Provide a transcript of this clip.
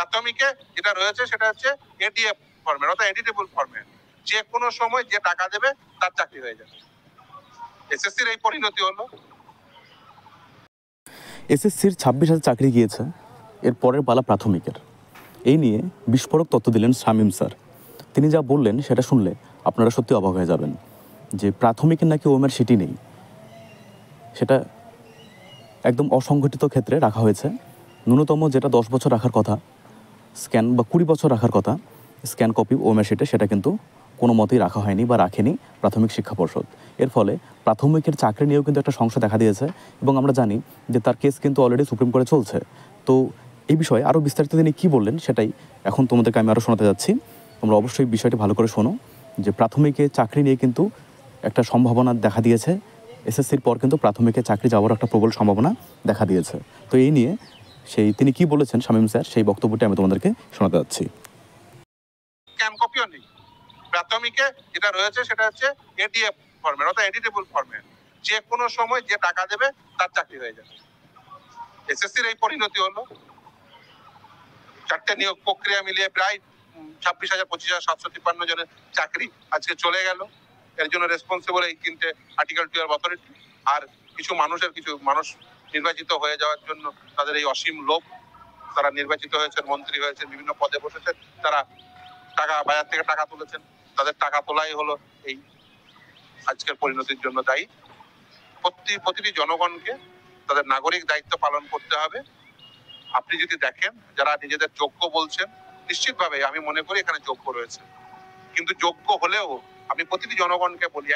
প্রাথমিকে যেটা রয়েছে সেটা হচ্ছে এডিএফ ফর্মেট, অর্থাৎ এডিটেবল ফর্মেট। যে কোনো সময় যে টাকা দেবে তার চাকরি হয়ে যাবে। এসএসসির এই পরিণতি হলো। এসএসসির 26,000 চাকরি গিয়েছে, এর পরের পালা প্রাথমিকের। এই নিয়ে বিস্ফোরক তথ্য দিলেন শামীম স্যার। তিনি যা বললেন সেটা শুনলে আপনারা সত্যি অবাক হয়ে যাবেন যে প্রাথমিকের নাকি ওএমআর সিটি নেই। সেটা একদম অসংগঠিত ক্ষেত্রে রাখা হয়েছে। ন্যূনতম যেটা 10 বছর রাখার কথা, স্ক্যান বা 20 বছর রাখার কথা স্ক্যান কপি ওএমআর সিটে, সেটা কিন্তু কোনো মতেই রাখা হয়নি বা রাখেনি প্রাথমিক শিক্ষা পর্ষদ। এর ফলে প্রাথমিকের চাকরি নিয়েও কিন্তু একটা সমস্যা দেখা দিয়েছে এবং আমরা জানি যে তার কেস কিন্তু অলরেডি সুপ্রিম কোর্টে চলছে। তো এই বিষয়ে আরও বিস্তারিত তিনি কী বললেন সেটাই এখন তোমাদেরকে আমি আরও শোনাতে যাচ্ছি। তোমরা অবশ্যই বিষয়টি ভালো করে শোনো যে প্রাথমিকে চাকরি নিয়ে কিন্তু একটা সম্ভাবনা দেখা দিয়েছে। এসএসসির পর কিন্তু প্রাথমিকে চাকরি যাওয়ার একটা প্রবল সম্ভাবনা দেখা দিয়েছে। তো এই নিয়ে তিনি কি বলেছেন শামীম স্যার, সেই বক্তব্যটি আমি তোমাদেরকে শোনাতে যাচ্ছি। স্ক্যান কপিও নেই। প্রাথমিকে যেটা রয়েছে সেটা হচ্ছে এডিএফ ফর্মেট, অর্থাৎ এডিটেবল ফর্মেট। যে কোনো সময় যে টাকা দেবে তার চাকরি হয়ে যাবে। এসএসসির এই পরিণতি হলো। 4টে নিয়োগ প্রক্রিয়া মিলিয়ে প্রায় 26,000 25,753 জনের চাকরি আজকে চলে গেল। এর জন্য রেসপন্সিবল এই 3টে আর্টিকেল 12 অথরিটি। আর কিছু মানুষ নির্বাচিত হয়ে যাওয়ার জন্য তাদের এই অসীম লোভ। তারা নির্বাচিত হয়েছেন, মন্ত্রী হয়েছেন, বিভিন্ন পদে বসেছেন, তারা টাকা বাজার থেকে টাকা তুলেছেন, তাদের টাকা তোলাই হলো এই আজকের পরিণতির জন্য দায়ী। প্রতিটি জনগণকে তাদের নাগরিক দায়িত্ব পালন করতে হবে। আপনি যদি দেখেন যারা নিজেদের যোগ্য বলছেন, নিশ্চিতভাবে আমি মনে করি এখানে যোগ্য রয়েছে, কিন্তু যোগ্য হলেও আমি প্রতিটি জনগণকে বলি